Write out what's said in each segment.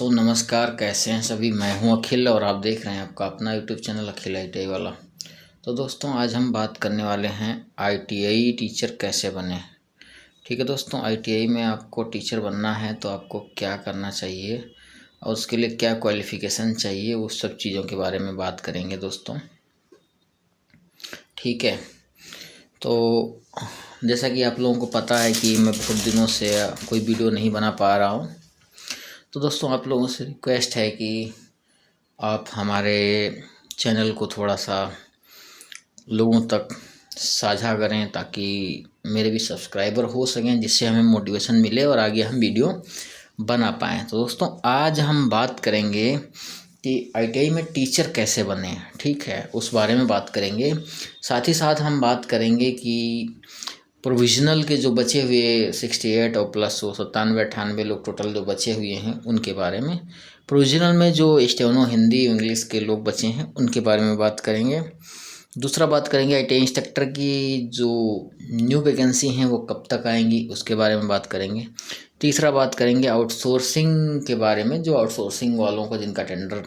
तो नमस्कार, कैसे हैं सभी। मैं हूं अखिल और आप देख रहे हैं आपका अपना यूट्यूब चैनल अखिल ITI वाला। तो दोस्तों, आज हम बात करने वाले हैं ITI टीचर कैसे बने। ठीक है दोस्तों, ITI में आपको टीचर बनना है तो आपको क्या करना चाहिए और उसके लिए क्या क्वालिफ़िकेशन चाहिए, उस सब चीज़ों के बारे में बात करेंगे दोस्तों। ठीक है, तो जैसा कि आप लोगों को पता है कि मैं बहुत दिनों से कोई वीडियो नहीं बना पा रहा हूँ। तो दोस्तों, आप लोगों से रिक्वेस्ट है कि आप हमारे चैनल को थोड़ा सा लोगों तक साझा करें ताकि मेरे भी सब्सक्राइबर हो सकें, जिससे हमें मोटिवेशन मिले और आगे हम वीडियो बना पाएँ। तो दोस्तों, आज हम बात करेंगे कि ITI में टीचर कैसे बने। ठीक है, उस बारे में बात करेंगे। साथ ही साथ हम बात करेंगे कि प्रोविज़नल के जो बचे हुए 68 और प्लस वो 97-98 लोग टोटल जो बचे हुए हैं उनके बारे में। प्रोविज़नल में जो स्टेनो हिंदी इंग्लिश के लोग बचे हैं उनके बारे में बात करेंगे। दूसरा बात करेंगे ITI इंस्ट्रक्टर की जो न्यू वैकेंसी हैं वो कब तक आएंगी, उसके बारे में बात करेंगे। तीसरा बात करेंगे आउटसोर्सिंग के बारे में, जो आउटसोर्सिंग वालों का जिनका टेंडर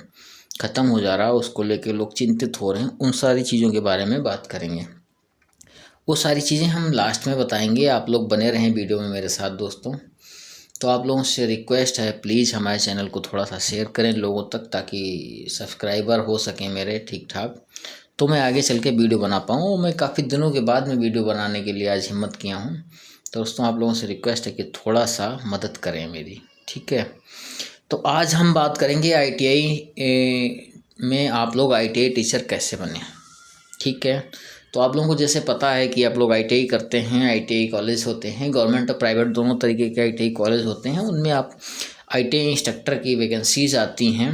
ख़त्म हो जा रहा है उसको लेके लोग चिंतित हो रहे हैं, उन सारी चीज़ों के बारे में बात करेंगे। वो सारी चीज़ें हम लास्ट में बताएंगे। आप लोग बने रहें वीडियो में मेरे साथ दोस्तों। तो आप लोगों से रिक्वेस्ट है, प्लीज़ हमारे चैनल को थोड़ा सा शेयर करें लोगों तक ताकि सब्सक्राइबर हो सकें मेरे ठीक ठाक, तो मैं आगे चल के वीडियो बना पाऊँ। मैं काफ़ी दिनों के बाद में वीडियो बनाने के लिए आज हिम्मत किया हूँ। तो दोस्तों, आप लोगों से रिक्वेस्ट है कि थोड़ा सा मदद करें मेरी। ठीक है, तो आज हम बात करेंगे ITI में आप लोग ITI टीचर कैसे बने। ठीक है, तो आप लोगों को जैसे पता है कि आप लोग ITI करते हैं, ITI कॉलेज होते हैं, गवर्नमेंट और प्राइवेट दोनों तरीके के ITI कॉलेज होते हैं। उनमें आप ITI इंस्ट्रक्टर की वैकेंसीज आती हैं।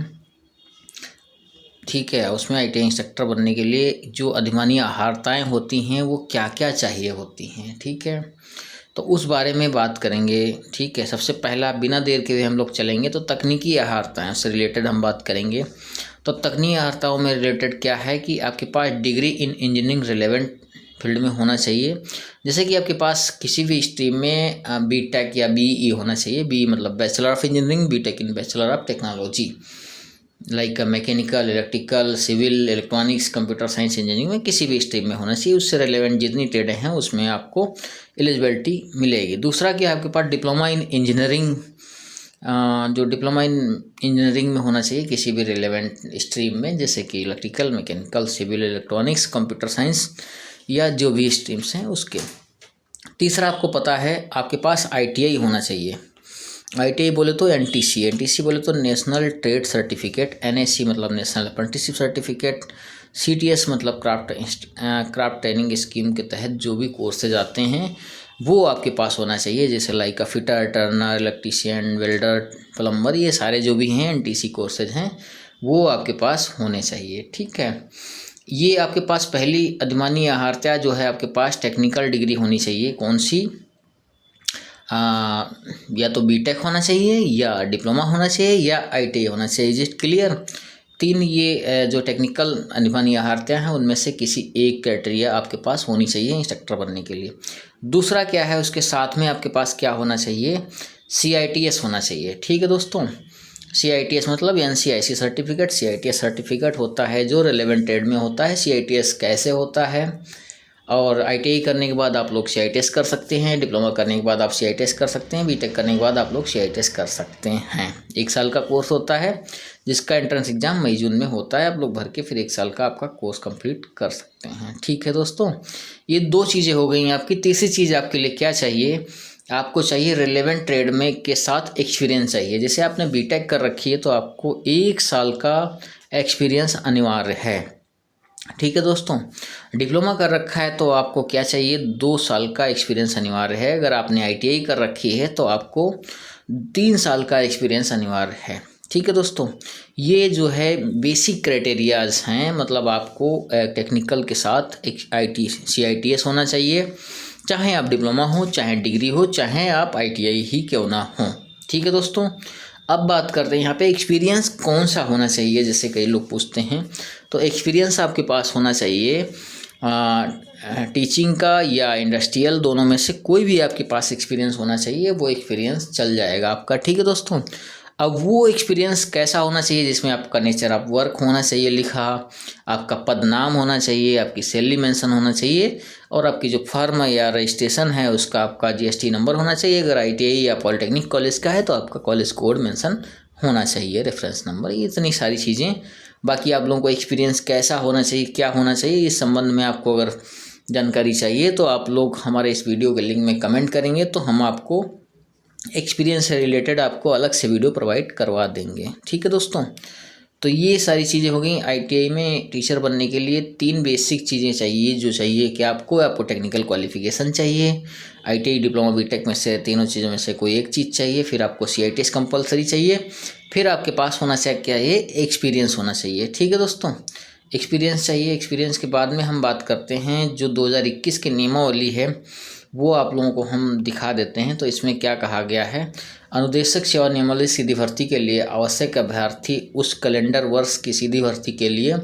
ठीक है, उसमें ITI इंस्ट्रक्टर बनने के लिए जो अधिमानी अर्हताएँ होती हैं वो क्या क्या चाहिए होती हैं। ठीक है, तो उस बारे में बात करेंगे। ठीक है, सबसे पहला बिना देर के हुए हम लोग चलेंगे तो तकनीकी अर्हताएँ से रिलेटेड हम बात करेंगे। तो तकनीकी अर्हताओं में रिलेटेड क्या है कि आपके पास degree in engineering relevant field में होना चाहिए। जैसे कि आपके पास किसी भी स्ट्रीम में BTech या BE होना चाहिए। BE मतलब बैचलर ऑफ इंजीनियरिंग, BTech इन bachelor of technology, like mechanical, electrical, civil, electronics, computer science engineering में किसी भी स्ट्रीम में होना चाहिए। उससे रिलेवेंट जितनी ट्रेडें हैं उसमें आपको एलिजिबिलिटी मिलेगी। दूसरा कि आपके पास डिप्लोमा इन इंजीनियरिंग, जो डिप्लोमा इन इंजीनियरिंग में होना चाहिए किसी भी रिलेवेंट स्ट्रीम में, जैसे कि electrical, mechanical, civil, electronics, computer science या जो भी स्ट्रीम्स हैं उसके। तीसरा, आपको पता है आपके पास ITI होना चाहिए। ITI बोले तो NTC बोले तो नेशनल ट्रेड सर्टिफिकेट, NAC मतलब नेशनल अप्रेंटिसशिप सर्टिफिकेट, CTS मतलब क्राफ्ट ट्रेनिंग स्कीम के तहत जो भी कोर्सेज आते हैं वो आपके पास होना चाहिए। जैसे like fitter, Turner, electrician, welder, plumber, ये सारे जो भी हैं NTC कोर्सेज हैं वो आपके पास होने चाहिए। ठीक है, ये आपके पास पहली अधिमानी अर्हता जो है, आपके पास टेक्निकल डिग्री होनी चाहिए। कौन सी? या तो BTech होना चाहिए या डिप्लोमा होना चाहिए या ITI होना चाहिए। जस्ट क्लियर, तीन ये जो टेक्निकल अधिमानी अर्हताएँ हैं उनमें से किसी एक क्राइटेरिया आपके पास होनी चाहिए इंस्ट्रक्टर बनने के लिए। दूसरा क्या है, उसके साथ में आपके पास क्या होना चाहिए? CITS होना चाहिए। ठीक है दोस्तों, CITS मतलब NCIC सर्टिफिकेट। CITS सर्टिफिकेट होता है जो रिलेवेंट ट्रेड में होता है। CITS कैसे होता है? और ITI करने के बाद आप लोग CITS कर सकते हैं, डिप्लोमा करने के बाद आप CITS कर सकते हैं, BTech करने के बाद आप लोग CITS कर सकते हैं। 1 साल का कोर्स होता है जिसका एंट्रेंस एग्ज़ाम मई जून में होता है। आप लोग भर के फिर 1 साल का आपका कोर्स कंप्लीट कर सकते हैं। ठीक है दोस्तों, ये 2 चीज़ें हो गई आपकी। तीसरी चीज़ आपके लिए क्या चाहिए? आपको चाहिए रिलेवेंट ट्रेड में के साथ एक्सपीरियंस चाहिए। जैसे आपने BTech कर रखी है तो आपको 1 साल का एक्सपीरियंस अनिवार्य है। ठीक है दोस्तों, डिप्लोमा कर रखा है तो आपको क्या चाहिए? 2 साल का एक्सपीरियंस अनिवार्य है। अगर आपने ITI कर रखी है तो आपको 3 साल का एक्सपीरियंस अनिवार्य है। ठीक है दोस्तों, ये जो है बेसिक क्राइटेरियाज हैं। मतलब आपको टेक्निकल के साथ एक CITS होना चाहिए, चाहे आप डिप्लोमा हो, चाहे डिग्री हो, चाहे आप ITI ही क्यों ना हो। ठीक है दोस्तों, अब बात करते हैं यहाँ पे एक्सपीरियंस कौन सा होना चाहिए। जैसे कई लोग पूछते हैं, तो एक्सपीरियंस आपके पास होना चाहिए टीचिंग का या इंडस्ट्रियल, दोनों में से कोई भी आपके पास एक्सपीरियंस होना चाहिए। वो एक्सपीरियंस चल जाएगा आपका। ठीक है दोस्तों, अब वो एक्सपीरियंस कैसा होना चाहिए जिसमें आपका नेचर ऑफ वर्क होना चाहिए लिखा, आपका पद नाम होना चाहिए, आपकी सैलरी मेंशन होना चाहिए, और आपकी जो फर्म या रजिस्ट्रेशन है उसका आपका जीएसटी नंबर होना चाहिए। अगर आईटीआई या पॉलिटेक्निक कॉलेज का है तो आपका कॉलेज कोड मेंशन होना चाहिए, रेफरेंस नंबर, ये इतनी सारी चीज़ें। बाकी आप लोगों को एक्सपीरियंस कैसा होना चाहिए, क्या होना चाहिए, इस संबंध में आपको अगर जानकारी चाहिए तो आप लोग हमारे इस वीडियो के लिंक में कमेंट करेंगे तो हम आपको एक्सपीरियंस से रिलेटेड आपको अलग से वीडियो प्रोवाइड करवा देंगे। ठीक है दोस्तों, तो ये सारी चीज़ें हो गई। आईटीआई में टीचर बनने के लिए 3 बेसिक चीज़ें चाहिए। जो चाहिए कि आपको टेक्निकल क्वालिफिकेशन चाहिए, आईटीआई डिप्लोमा बीटेक में से तीनों चीज़ों में से कोई एक चीज़ चाहिए, फिर आपको सीआईटीएस कंपलसरी चाहिए, फिर आपके पास होना चाहिए क्या, ये एक्सपीरियंस होना चाहिए। ठीक है दोस्तों, एक्सपीरियंस चाहिए। एक्सपीरियंस के बाद में हम बात करते हैं जो 2021 की नियमावली है वो आप लोगों को हम दिखा देते हैं। तो इसमें क्या कहा गया है, अनुदेशक सेवा नियमावली सीधी भर्ती के लिए आवश्यक अभ्यर्थी उस कैलेंडर वर्ष की सीधी भर्ती के लिए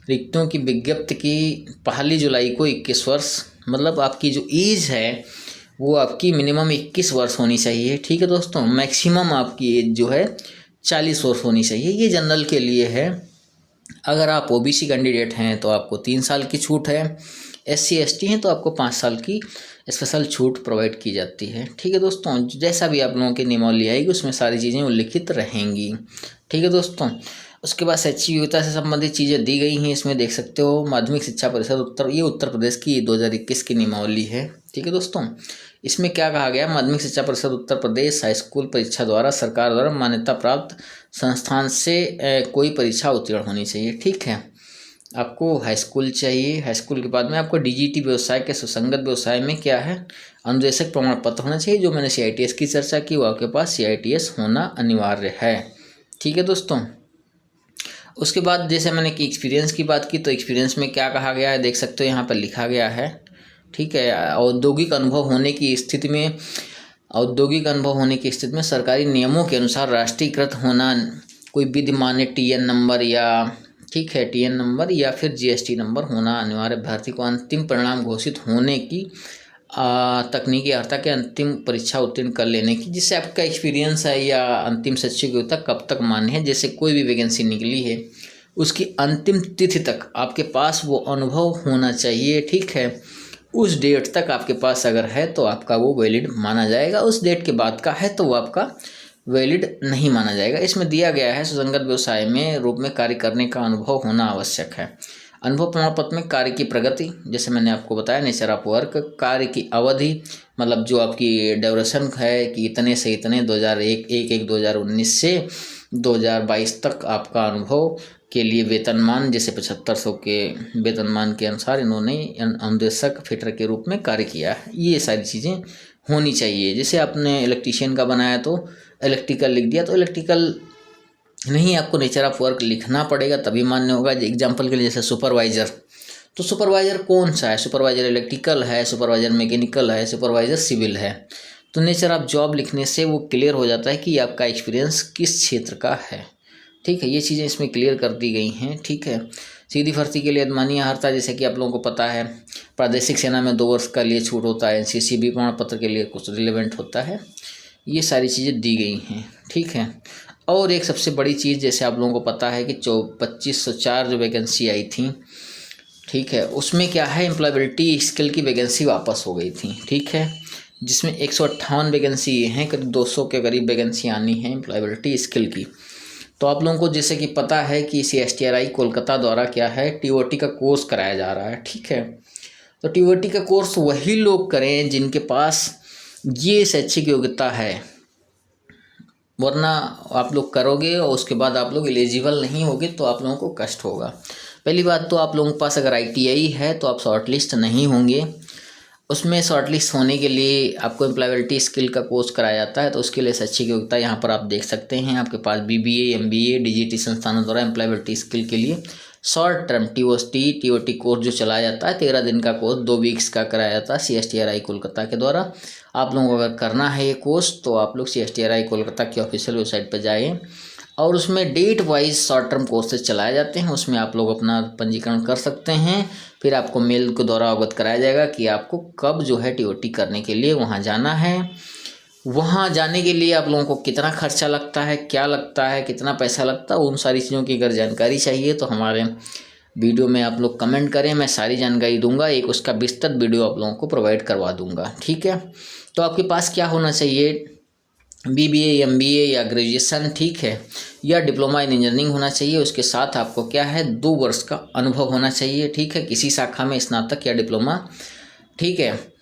रिक्तियों की विज्ञप्ति की 1 जुलाई को 21 वर्ष, मतलब आपकी जो एज है वो आपकी मिनिमम 21 वर्ष होनी चाहिए। ठीक है दोस्तों, मैक्सिमम आपकी एज जो है 40 वर्ष होनी चाहिए। ये जनरल के लिए है। अगर आप ओबीसी कैंडिडेट हैं तो आपको 3 साल की छूट है, एससी एसटी हैं तो आपको 5 साल की स्पेशल छूट प्रोवाइड की जाती है। ठीक है दोस्तों, जैसा भी आप लोगों की नियमावली आएगी उसमें सारी चीज़ें उल्लिखित रहेंगी। ठीक है दोस्तों, उसके बाद शैक्षिक योग्यता से संबंधित चीज़ें दी गई हैं, इसमें देख सकते हो। माध्यमिक शिक्षा परिषद ये उत्तर प्रदेश की 2021 की नियमावली है। ठीक है दोस्तों, इसमें क्या कहा गया, माध्यमिक शिक्षा परिषद उत्तर प्रदेश हाई स्कूल परीक्षा द्वारा सरकार द्वारा मान्यता प्राप्त संस्थान से कोई परीक्षा उत्तीर्ण होनी चाहिए। ठीक है, आपको हाई स्कूल चाहिए। हाई स्कूल के बाद में आपको डीजीटी व्यवसाय के सुसंगत व्यवसाय में क्या है, अनुदेशक प्रमाण पत्र होना चाहिए। जो मैंने सीआईटीएस की चर्चा की वो आपके पास सीआईटीएस होना अनिवार्य है। ठीक है दोस्तों, उसके बाद जैसे मैंने कि एक्सपीरियंस की बात की तो एक्सपीरियंस में क्या कहा गया है देख सकते हो, यहाँ पर लिखा गया है। ठीक है, औद्योगिक अनुभव होने की स्थिति में सरकारी नियमों के अनुसार राष्ट्रीयकृत होना, कोई विधिमान्य टीएन नंबर या ठीक है टीएन नंबर या फिर जीएसटी नंबर होना अनिवार्य। अभ्यर्थी को अंतिम परिणाम घोषित होने की तकनीकी अर्हता के अंतिम परीक्षा उत्तीर्ण कर लेने की, जिससे आपका एक्सपीरियंस है या अंतिम शैक्षिक योग्यता कब तक मान्य है। जैसे कोई भी वैकेंसी निकली है उसकी अंतिम तिथि तक आपके पास वो अनुभव होना चाहिए। ठीक है, उस डेट तक आपके पास अगर है तो आपका वो वैलिड माना जाएगा। उस डेट के बाद का है तो वो आपका वैलिड नहीं माना जाएगा। इसमें दिया गया है सुसंगत व्यवसाय में रूप में कार्य करने का अनुभव होना आवश्यक है। अनुभव प्रमाण पत्र में कार्य की प्रगति, जैसे मैंने आपको बताया नेचर ऑफ वर्क, कार्य की अवधि मतलब जो आपकी ड्यूरेशन है कि इतने से इतने 2019 से 2022 तक आपका अनुभव के लिए वेतनमान, जैसे 7500 के वेतनमान के अनुसार इन्होंने अनुदेशक फिटर के रूप में कार्य किया है। ये सारी चीज़ें होनी चाहिए। जैसे आपने इलेक्ट्रीशियन का बनाया तो इलेक्ट्रिकल लिख दिया तो इलेक्ट्रिकल नहीं, आपको नेचर ऑफ वर्क लिखना पड़ेगा तभी मान्य होगा। एग्जाम्पल के लिए जैसे सुपरवाइज़र, तो सुपरवाइज़र कौन सा है, सुपरवाइज़र इलेक्ट्रिकल है, सुपरवाइज़र मैकेनिकल है, सुपरवाइज़र सिविल है। तो नेचर ऑफ जॉब लिखने से वो क्लियर हो जाता है कि आपका एक्सपीरियंस किस क्षेत्र का है। ठीक है, ये चीज़ें इसमें क्लियर कर दी गई हैं। ठीक है, सीधी भर्ती के लिए मान्य अर्हता, जैसे कि आप लोगों को पता है प्रादेशिक सेना में 2 वर्ष का लिए छूट होता है, एनसीसी भी प्रमाण पत्र के लिए कुछ रिलेवेंट होता है। ये सारी चीज़ें दी गई हैं। ठीक है, और एक सबसे बड़ी चीज़, जैसे आप लोगों को पता है कि 2504 जो वैकेंसी आई थी, ठीक है, उसमें क्या है एम्प्लॉयबिलिटी स्किल की वैकेंसी वापस हो गई थी। ठीक है, जिसमें 158 वैकेंसी ये हैं, करीब 200 के करीब वैकेंसी आनी है एम्प्लॉयबिलिटी स्किल की। तो आप लोगों को जैसे कि पता है कि CSTRI कोलकाता द्वारा क्या है TOT का कोर्स कराया जा रहा है। ठीक है, तो TOT का कोर्स वही लोग करें जिनके पास ये शैक्षिक योग्यता है, वरना आप लोग करोगे और उसके बाद आप लोग एलिजिबल नहीं होगे तो आप लोगों को कष्ट होगा। पहली बात तो आप लोगों के पास अगर ITI है तो आप शॉर्ट लिस्ट नहीं होंगे। उसमें शॉर्ट लिस्ट होने के लिए आपको एम्प्लॉयबिलिटी स्किल का कोर्स कराया जाता है, तो उसके लिए शैक्षिक योग्यता यहाँ पर आप देख सकते हैं। आपके पास BBA MBA DGT संस्थानों द्वारा एम्प्लॉयबिलिटी स्किल के लिए शॉर्ट टर्म TOT कोर्स जो चलाया जाता है, 13 दिन का कोर्स 2 वीक्स का कराया जाता है CSTRI कोलकाता के द्वारा। आप लोगों को अगर करना है ये कोर्स तो आप लोग CSTRI कोलकाता की ऑफिशियल वेबसाइट पर जाएँ और उसमें date wise short term courses चलाए जाते हैं, उसमें आप लोग अपना पंजीकरण कर सकते हैं। फिर आपको मेल के द्वारा अवगत कराया जाएगा कि आपको कब जो है TOT करने के लिए वहाँ जाना है। वहाँ जाने के लिए आप लोगों को कितना खर्चा लगता है, क्या लगता है, कितना पैसा लगता है, उन सारी चीज़ों की अगर जानकारी चाहिए तो हमारे वीडियो में आप लोग कमेंट करें, मैं सारी जानकारी दूंगा। एक उसका विस्तृत वीडियो आप लोगों को प्रोवाइड करवा दूंगा, ठीक है। तो आपके पास क्या होना चाहिए, BBA, MBA या ग्रेजुएशन, ठीक है, या डिप्लोमा इन इंजीनियरिंग होना चाहिए। उसके साथ आपको क्या है, 2 वर्ष का अनुभव होना चाहिए, ठीक है, किसी शाखा में स्नातक या डिप्लोमा, ठीक है।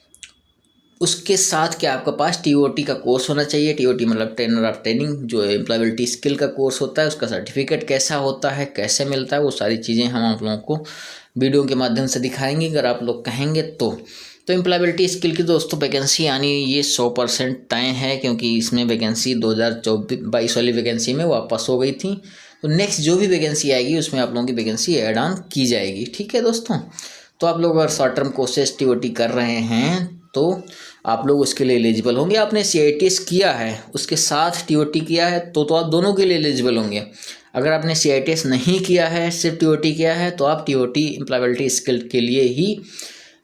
उसके साथ क्या आपके पास TOT का कोर्स होना चाहिए। TOT मतलब ट्रेनर ऑफ ट्रेनिंग, जो एम्प्लॉयबिलिटी स्किल का कोर्स होता है, उसका सर्टिफिकेट कैसा होता है, कैसे मिलता है, वो सारी चीज़ें हम आप लोगों को वीडियो के माध्यम से दिखाएंगे, अगर आप लोग कहेंगे तो एम्प्लॉयबिलिटी स्किल की दोस्तों वैकेंसी आनी ये 100% तय है, क्योंकि इसमें वैकेंसी 2024-22 वाली वैकेंसी में वापस हो गई थी। तो नेक्स्ट जो भी वैकेंसी आएगी उसमें आप लोगों की वैकेंसी ऐड ऑन की जाएगी, ठीक है दोस्तों। तो आप लोग अगर शॉर्ट टर्म कोर्सेज TOT कर रहे हैं तो आप लोग उसके लिए एलिजिबल होंगे। आपने CITS किया है उसके साथ TOT किया है तो आप दोनों के लिए एलिजिबल होंगे। अगर आपने CITS नहीं किया है, सिर्फ TOT किया है, तो आप TOT एम्प्लॉयबिलिटी स्किल के लिए ही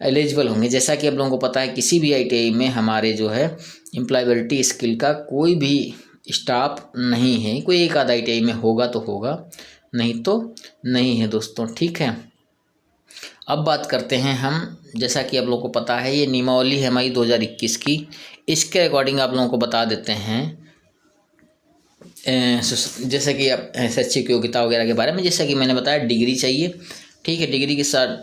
एलिजिबल होंगे। जैसा कि आप लोगों को पता है किसी भी ITI में हमारे जो है एम्प्लॉयबिलिटी स्किल का कोई भी स्टाफ नहीं है, कोई एक आधा ITI में होगा तो होगा, नहीं तो नहीं है दोस्तों, ठीक है। अब बात करते हैं हम, जैसा कि आप लोगों को पता है ये नियमावली है हमारी 2021 की, इसके अकॉर्डिंग आप लोगों को बता देते हैं जैसे कि आप शैक्षिक योग्यता वगैरह के बारे में। जैसा कि मैंने बताया डिग्री चाहिए, ठीक है, डिग्री के साथ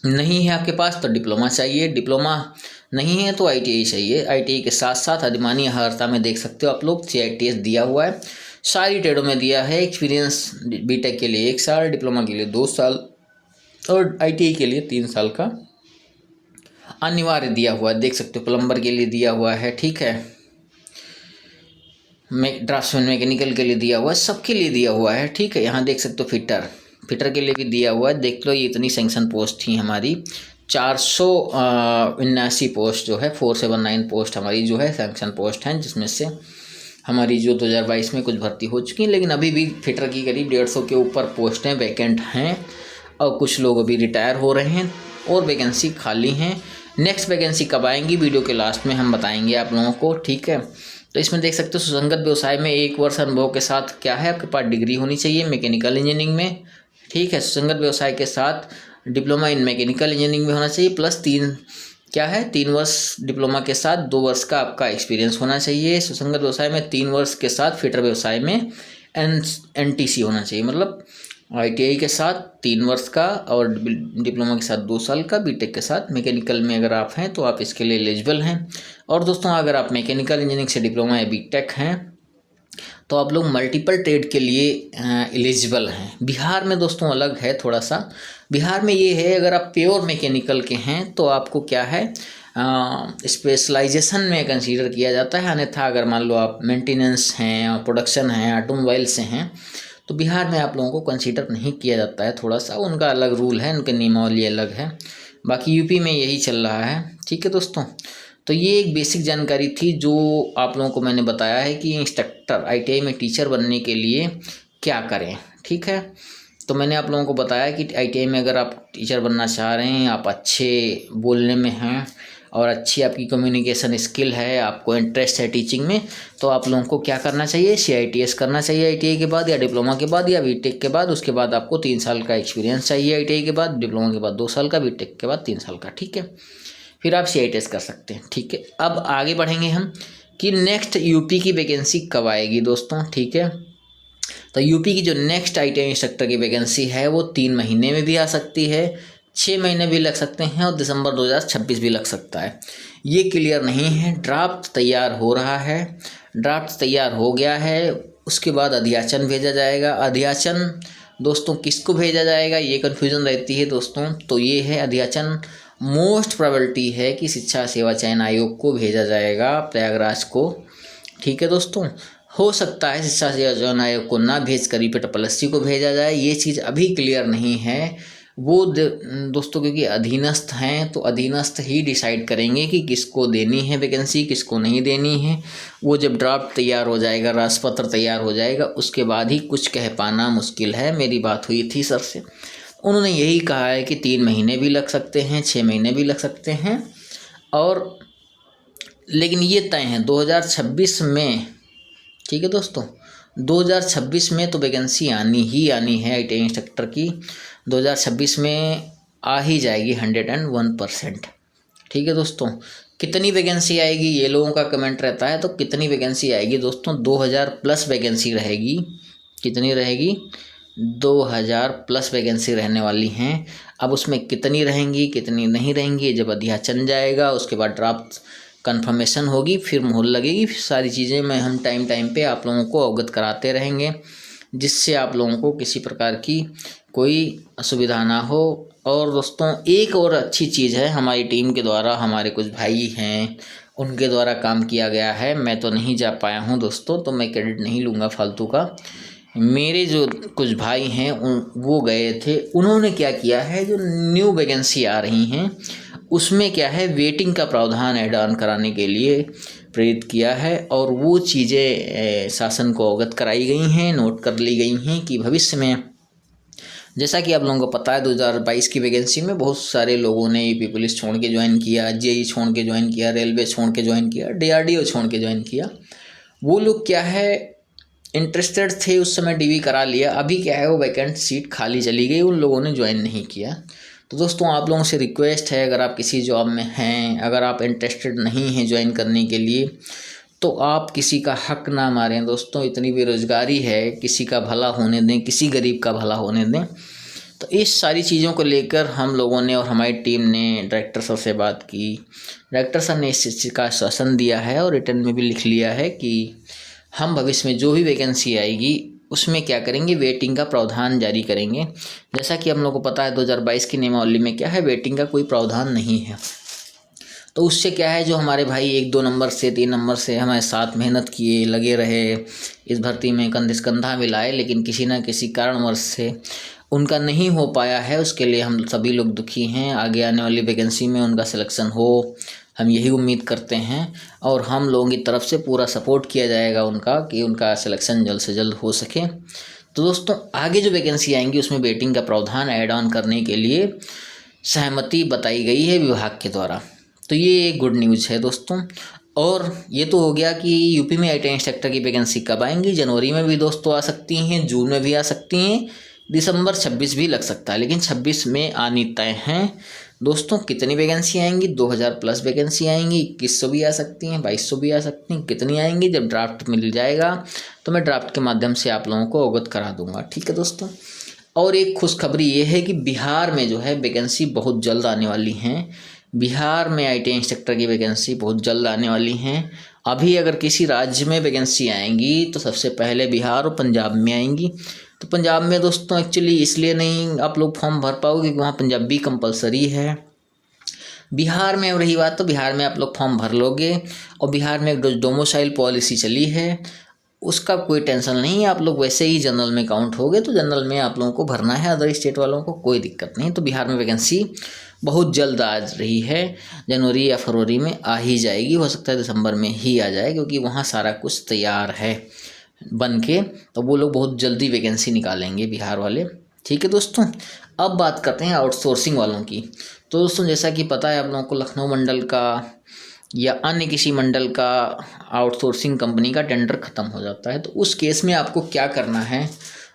नहीं है आपके पास तो डिप्लोमा चाहिए, डिप्लोमा नहीं है तो ITI चाहिए। ITI के साथ साथ अधिमानी अर्हता में देख सकते हो आप लोग CITS दिया हुआ है, सारी ट्रेडों में दिया है। एक्सपीरियंस BTech के लिए 1 साल, डिप्लोमा के लिए 2 साल और ITI के लिए 3 साल का अनिवार्य दिया हुआ है, देख सकते हो। प्लम्बर के लिए दिया हुआ है, ठीक है, ड्राफ्ट्समैन मैकेनिकल के लिए दिया हुआ है, सबके लिए दिया हुआ है, ठीक है। यहाँ देख सकते हो फिटर के लिए भी दिया हुआ है। देख लो ये इतनी सेंक्शन पोस्ट थी हमारी, 479 पोस्ट जो है, 479 पोस्ट हमारी जो है सेंक्शन पोस्ट हैं, जिसमें से हमारी जो 2022 में कुछ भर्ती हो चुकी है, लेकिन अभी भी फिटर की करीब 150 के ऊपर पोस्टें वैकेंट हैं और कुछ लोग अभी रिटायर हो रहे हैं और वैकेंसी खाली हैं। नेक्स्ट वैकेंसी कब आएंगी वीडियो के लास्ट में हम बताएंगे आप लोगों को, ठीक है। तो इसमें देख सकते हो सुसंगत व्यवसाय में 1 वर्ष अनुभव के साथ क्या है, आपके पास डिग्री होनी चाहिए मैकेनिकल इंजीनियरिंग में, ठीक है। सुसंगत व्यवसाय के साथ डिप्लोमा इन मैकेनिकल इंजीनियरिंग में होना चाहिए, प्लस 3 वर्ष डिप्लोमा के साथ 2 वर्ष का आपका एक्सपीरियंस होना चाहिए। सुसंगत व्यवसाय में 3 वर्ष के साथ फिटर व्यवसाय में NTC होना चाहिए, मतलब ITI के साथ 3 वर्ष का और डिप्लोमा के साथ 2 साल का, BTech के साथ मैकेनिकल में अगर आप हैं तो आप इसके लिए एलिजिबल हैं। और दोस्तों अगर आप मैकेनिकल इंजीनियरिंग से डिप्लोमा या BTech हैं तो आप लोग मल्टीपल ट्रेड के लिए एलिजिबल हैं। बिहार में दोस्तों अलग है थोड़ा सा, बिहार में ये है अगर आप प्योर मैकेनिकल के हैं तो आपको क्या है स्पेशलाइजेशन में कंसीडर किया जाता है, अन्यथा अगर मान लो आप मेंटेनेंस हैं, प्रोडक्शन हैं, ऑटोमोबाइल से हैं तो बिहार में आप लोगों को कंसीडर नहीं किया जाता है, थोड़ा सा उनका अलग रूल है, उनके नियमावली अलग है। बाकी यूपी में यही चल रहा है, ठीक है दोस्तों। तो ये एक बेसिक जानकारी थी जो आप लोगों को मैंने बताया है कि इंस्ट्रक्टर ITI में टीचर बनने के लिए क्या करें, ठीक है। तो मैंने आप लोगों को बताया कि ITI में अगर आप टीचर बनना चाह रहे हैं, आप अच्छे बोलने में हैं और अच्छी आपकी कम्युनिकेशन स्किल है, आपको इंटरेस्ट है टीचिंग में, तो आप लोगों को क्या करना चाहिए, CITS करना चाहिए ITI के बाद, या डिप्लोमा के बाद, या BTech के बाद। उसके बाद आपको 3 साल का एक्सपीरियंस चाहिए ITI के बाद, डिप्लोमा के बाद 2 साल का, BTech के बाद 3 साल का, ठीक है। फिर आप CITS कर सकते हैं, ठीक है। अब आगे बढ़ेंगे हम कि नेक्स्ट यूपी की वैकेंसी कब आएगी दोस्तों, ठीक है। तो यूपी की जो नेक्स्ट ITI इंस्ट्रक्टर की वैकेंसी है वो 3 महीने में भी आ सकती है, 6 महीने भी लग सकते हैं और दिसंबर 2026 भी लग सकता है, ये क्लियर नहीं है। ड्राफ्ट तैयार हो रहा है, ड्राफ्ट तैयार हो गया है, उसके बाद अध्याचन भेजा जाएगा। अध्याचन दोस्तों किसको भेजा जाएगा ये कन्फ्यूज़न रहती है दोस्तों, तो ये है अध्याचन मोस्ट प्रोबेबिलिटी है कि शिक्षा सेवा चयन आयोग को भेजा जाएगा, प्रयागराज को, ठीक है दोस्तों। हो सकता है शिक्षा सेवा चयन आयोग को ना भेज कर PSSC को भेजा जाए, ये चीज़ अभी क्लियर नहीं है। वो दोस्तों क्योंकि अधीनस्थ हैं तो अधीनस्थ ही डिसाइड करेंगे कि किसको देनी है वैकेंसी, किसको नहीं देनी है। वो जब ड्राफ्ट तैयार हो जाएगा, राजपत्र तैयार हो जाएगा, उसके बाद ही कुछ कह पाना मुश्किल है। मेरी बात हुई थी सर से, उन्होंने यही कहा है कि 3 महीने भी लग सकते हैं, 6 महीने भी लग सकते हैं और लेकिन ये तय है 2026 में, ठीक है दोस्तों, 2026 में तो वैकेंसी आनी ही आनी है ITI इंस्ट्रक्टर की, 2026 में आ ही जाएगी 101%। ठीक है दोस्तों, कितनी वैकेंसी आएगी ये लोगों का कमेंट रहता है, तो कितनी वैकेंसी आएगी दोस्तों, 2000 प्लस वैकेंसी रहेगी। कितनी रहेगी, 2000 प्लस वैकेंसी रहने वाली हैं। अब उसमें कितनी रहेंगी कितनी नहीं रहेंगी जब अधिया चल जाएगा, उसके बाद ड्राफ्ट कंफर्मेशन होगी, फिर मोहर लगेगी, फिर सारी चीज़ें मैं हम टाइम टाइम पे आप लोगों को अवगत कराते रहेंगे, जिससे आप लोगों को किसी प्रकार की कोई असुविधा ना हो। और दोस्तों एक और अच्छी चीज़ है, हमारी टीम के द्वारा, हमारे कुछ भाई हैं उनके द्वारा काम किया गया है। मैं तो नहीं जा पाया हूँ दोस्तों, तो मैं क्रेडिट नहीं लूँगा फालतू का। मेरे जो कुछ भाई हैं वो गए थे, उन्होंने क्या किया है, जो न्यू वैकेंसी आ रही हैं उसमें क्या है, वेटिंग का प्रावधान ऐड ऑन कराने के लिए प्रेरित किया है, और वो चीज़ें शासन को अवगत कराई गई हैं, नोट कर ली गई हैं कि भविष्य में, जैसा कि आप लोगों को पता है 2022 की वैकेंसी में बहुत सारे लोगों ने यूपी पुलिस छोड़ के ज्वाइन किया, जेई छोड़ के ज्वाइन किया, रेलवे छोड़ के ज्वाइन किया, DRDO छोड़ के ज्वाइन किया। वो लोग क्या है, इंटरेस्टेड थे उस समय, DV करा लिया, अभी क्या है वो वैकेंट सीट खाली चली गई, उन लोगों ने ज्वाइन नहीं किया। तो दोस्तों आप लोगों से रिक्वेस्ट है, अगर आप किसी जॉब में हैं, अगर आप इंटरेस्टेड नहीं हैं ज्वाइन करने के लिए, तो आप किसी का हक ना मारें दोस्तों। इतनी बेरोज़गारी है, किसी का भला होने दें, किसी गरीब का भला होने दें। तो इस सारी चीज़ों को लेकर हम लोगों ने और हमारी टीम ने डायरेक्टर सर से बात की। डायरेक्टर सर ने इस चीज़ का आश्वासन दिया है और रिटर्न में भी लिख लिया है कि हम भविष्य में जो भी वैकेंसी आएगी उसमें क्या करेंगे, वेटिंग का प्रावधान जारी करेंगे। जैसा कि हम लोग को पता है 2022 की नियमावली में क्या है, वेटिंग का कोई प्रावधान नहीं है। तो उससे क्या है, जो हमारे भाई 1-2 नंबर से 3 नंबर से हमारे साथ मेहनत किए, लगे रहे, इस भर्ती में कंधे से कंधा मिलाए, लेकिन किसी न किसी कारणवश से उनका नहीं हो पाया है, उसके लिए हम सभी लोग दुखी हैं। आगे आने वाली वैकेंसी में उनका सिलेक्शन हो, हम यही उम्मीद करते हैं, और हम लोगों की तरफ से पूरा सपोर्ट किया जाएगा उनका, कि उनका सिलेक्शन जल्द से जल्द हो सके। तो दोस्तों आगे जो वैकेंसी आएंगी उसमें वेटिंग का प्रावधान ऐड ऑन करने के लिए सहमति बताई गई है विभाग के द्वारा। तो ये एक गुड न्यूज़ है दोस्तों। और ये तो हो गया कि यूपी में ITI इंस्ट्रक्टर की वैकेंसी कब आएंगी। जनवरी में भी दोस्तों आ सकती हैं, जून में भी आ सकती हैं, दिसंबर 26 भी लग सकता है, लेकिन 26 में आनी तय हैं दोस्तों। कितनी वैकेंसी आएंगी, 2000 प्लस वैकेंसी आएंगी, 2100 भी आ सकती हैं, 2200 भी आ सकती हैं। कितनी आएंगी, जब ड्राफ्ट मिल जाएगा तो मैं ड्राफ्ट के माध्यम से आप लोगों को अवगत करा दूंगा। ठीक है दोस्तों। और एक खुशखबरी ये है कि बिहार में जो है वैकेंसी बहुत जल्द आने वाली हैं। बिहार में ITI इंस्ट्रक्टर की वैकेंसी बहुत जल्द आने वाली हैं। अभी अगर किसी राज्य में वैकेंसी आएंगी तो सबसे पहले बिहार और पंजाब में आएंगी। तो पंजाब में दोस्तों एक्चुअली इसलिए नहीं आप लोग फॉर्म भर पाओगे क्योंकि वहाँ पंजाबी कंपलसरी है। बिहार में रही बात, तो बिहार में आप लोग फॉर्म भर लोगे, और बिहार में एक डोमिसाइल पॉलिसी चली है, उसका कोई टेंशन नहीं है। आप लोग वैसे ही जनरल में काउंट होगे, तो जनरल में आप लोगों को भरना है, अदर स्टेट वालों को कोई दिक्कत नहीं। तो बिहार में वैकेंसी बहुत जल्द आ रही है, जनवरी या फरवरी में आ ही जाएगी, हो सकता है दिसंबर में ही आ जाए, क्योंकि वहाँ सारा कुछ तैयार है बन के। तो वो लोग बहुत जल्दी वैकेंसी निकालेंगे बिहार वाले। ठीक है दोस्तों। अब बात करते हैं आउटसोर्सिंग वालों की। तो दोस्तों जैसा कि पता है आप लोगों को, लखनऊ मंडल का या अन्य किसी मंडल का आउटसोर्सिंग कंपनी का टेंडर ख़त्म हो जाता है, तो उस केस में आपको क्या करना है,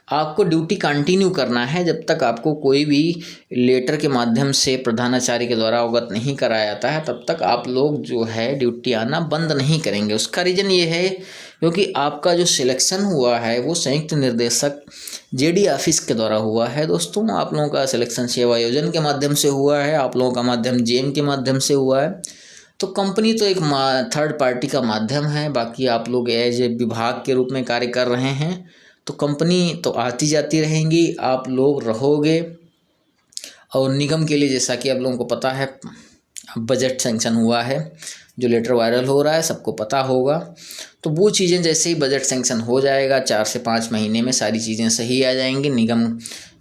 आपको ड्यूटी कंटिन्यू करना है जब तक आपको कोई भी लेटर के माध्यम से प्रधानाचार्य के द्वारा अवगत नहीं कराया जाता है, तब तक आप लोग जो है ड्यूटी आना बंद नहीं करेंगे। उसका रीज़न ये है क्योंकि आपका जो सिलेक्शन हुआ है वो संयुक्त निर्देशक JD ऑफिस के द्वारा हुआ है दोस्तों। आप लोगों का सिलेक्शन सेवा योजना के माध्यम से हुआ है, आप लोगों का माध्यम JM के माध्यम से हुआ है। तो कंपनी तो एक थर्ड पार्टी का माध्यम है, बाकी आप लोग एज ए विभाग के रूप में कार्य कर रहे हैं। तो कंपनी तो आती जाती रहेंगी, आप लोग रहोगे। और निगम के लिए जैसा कि आप लोगों को पता है बजट सेंक्शन हुआ है, जो लेटर वायरल हो रहा है सबको पता होगा। तो वो चीज़ें जैसे ही बजट सेंक्शन हो जाएगा 4 से 5 महीने में सारी चीज़ें सही आ जाएंगी, निगम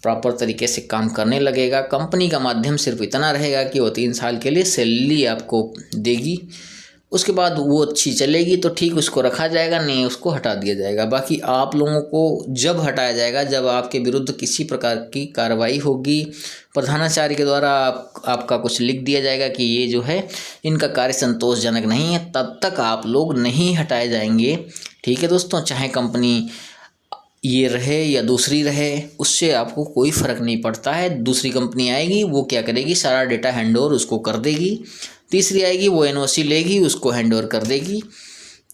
प्रॉपर तरीके से काम करने लगेगा। कंपनी का माध्यम सिर्फ इतना रहेगा कि वो 3 साल के लिए सैलरी आपको देगी, उसके बाद वो अच्छी चलेगी तो ठीक उसको रखा जाएगा, नहीं उसको हटा दिया जाएगा। बाकी आप लोगों को जब हटाया जाएगा जब आपके विरुद्ध किसी प्रकार की कार्रवाई होगी, प्रधानाचार्य के द्वारा आपका कुछ लिख दिया जाएगा कि ये जो है इनका कार्य संतोषजनक नहीं है, तब तक आप लोग नहीं हटाए जाएंगे। ठीक है दोस्तों, चाहे कंपनी ये रहे या दूसरी रहे, उससे आपको कोई फ़र्क नहीं पड़ता है। दूसरी कंपनी आएगी वो क्या करेगी, सारा डेटा हैंडओवर उसको कर देगी। तीसरी आएगी वो एनओसी लेगी, उसको हैंडओवर कर देगी।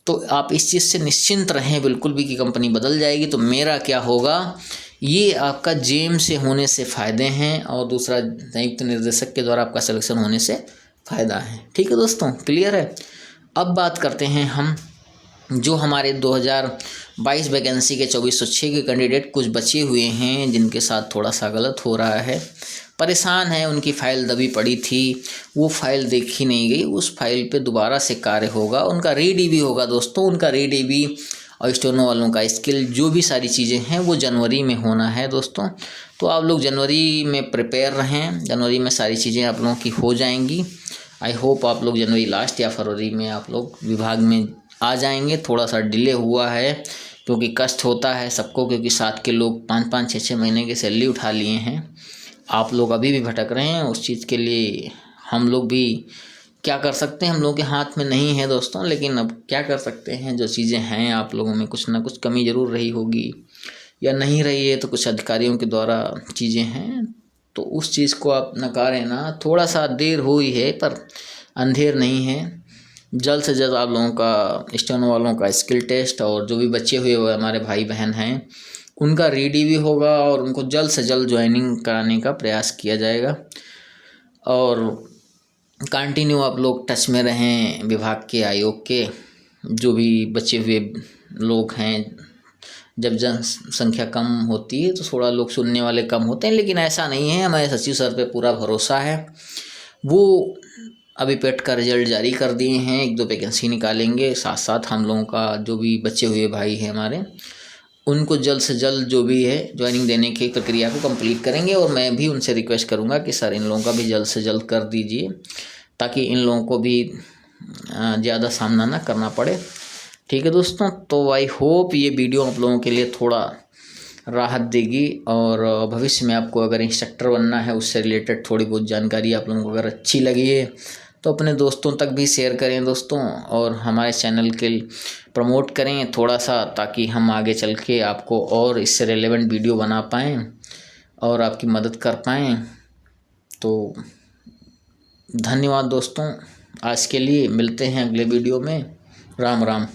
तो आप इस चीज़ से निश्चिंत रहें बिल्कुल भी कि कंपनी बदल जाएगी तो मेरा क्या होगा। ये आपका जेम से होने से फ़ायदे हैं और दूसरा संयुक्त निर्देशक के द्वारा आपका सिलेक्शन होने से फ़ायदा है। ठीक है दोस्तों, क्लियर है। अब बात करते हैं हम जो हमारे 2022 वैकेंसी के 2406 के कैंडिडेट कुछ बचे हुए हैं जिनके साथ थोड़ा सा गलत हो रहा है, परेशान है, उनकी फ़ाइल दबी पड़ी थी, वो फाइल देखी नहीं गई, उस फाइल पे दोबारा से कार्य होगा, उनका री-डीबी होगा दोस्तों। उनका री-डीबी और स्टेनो वालों का स्किल जो भी सारी चीज़ें हैं वो जनवरी में होना है दोस्तों। तो आप लोग जनवरी में प्रिपेयर रहें, जनवरी में सारी चीज़ें आप लोगों की हो जाएंगी। आई होप आप लोग जनवरी लास्ट या फरवरी में आप लोग विभाग में आ जाएंगे। थोड़ा सा डिले हुआ है क्योंकि कष्ट होता है सबको, क्योंकि साथ के लोग 5-5, 6-6 महीने की सैलरी उठा लिए हैं। आप लोग अभी भी भटक रहे हैं, उस चीज़ के लिए हम लोग भी क्या कर सकते हैं, हम लोगों के हाथ में नहीं है दोस्तों। लेकिन अब क्या कर सकते हैं, जो चीज़ें हैं आप लोगों में कुछ ना कुछ कमी ज़रूर रही होगी या नहीं रही है, तो कुछ अधिकारियों के द्वारा चीज़ें हैं तो उस चीज़ को आप नकारें ना। थोड़ा सा देर हुई है पर अंधेर नहीं है। जल्द से जल्द आप लोगों का स्टेनो वालों का स्किल टेस्ट और जो भी बचे हुए हमारे भाई बहन हैं उनका री-डीबी होगा और उनको जल्द से जल्द ज्वाइनिंग कराने का प्रयास किया जाएगा। और कंटिन्यू आप लोग टच में रहें विभाग के, आयोग के, जो भी बचे हुए लोग हैं। जब जनसंख्या कम होती है तो थोड़ा लोग सुनने वाले कम होते हैं, लेकिन ऐसा नहीं है। हमारे सचिव सर पे पूरा भरोसा है, वो अभी पेट का रिजल्ट जारी कर दिए हैं, 1-2 वैकेंसी निकालेंगे। साथ साथ हम लोगों का जो भी बचे हुए भाई हैं हमारे, उनको जल्द से जल्द जो भी है ज्वाइनिंग देने की प्रक्रिया को कंप्लीट करेंगे। और मैं भी उनसे रिक्वेस्ट करूंगा कि सर इन लोगों का भी जल्द से जल्द कर दीजिए ताकि इन लोगों को भी ज़्यादा सामना ना करना पड़े। ठीक है दोस्तों, तो आई होप ये वीडियो आप लोगों के लिए थोड़ा राहत देगी और भविष्य में आपको अगर इंस्ट्रक्टर बनना है उससे रिलेटेड थोड़ी बहुत जानकारी आप लोगों को अगर अच्छी लगी है तो अपने दोस्तों तक भी शेयर करें दोस्तों, और हमारे चैनल के प्रमोट करें थोड़ा सा, ताकि हम आगे चल के आपको और इससे रेलेवेंट वीडियो बना पाएँ और आपकी मदद कर पाएँ। तो धन्यवाद दोस्तों, आज के लिए मिलते हैं अगले वीडियो में। राम राम।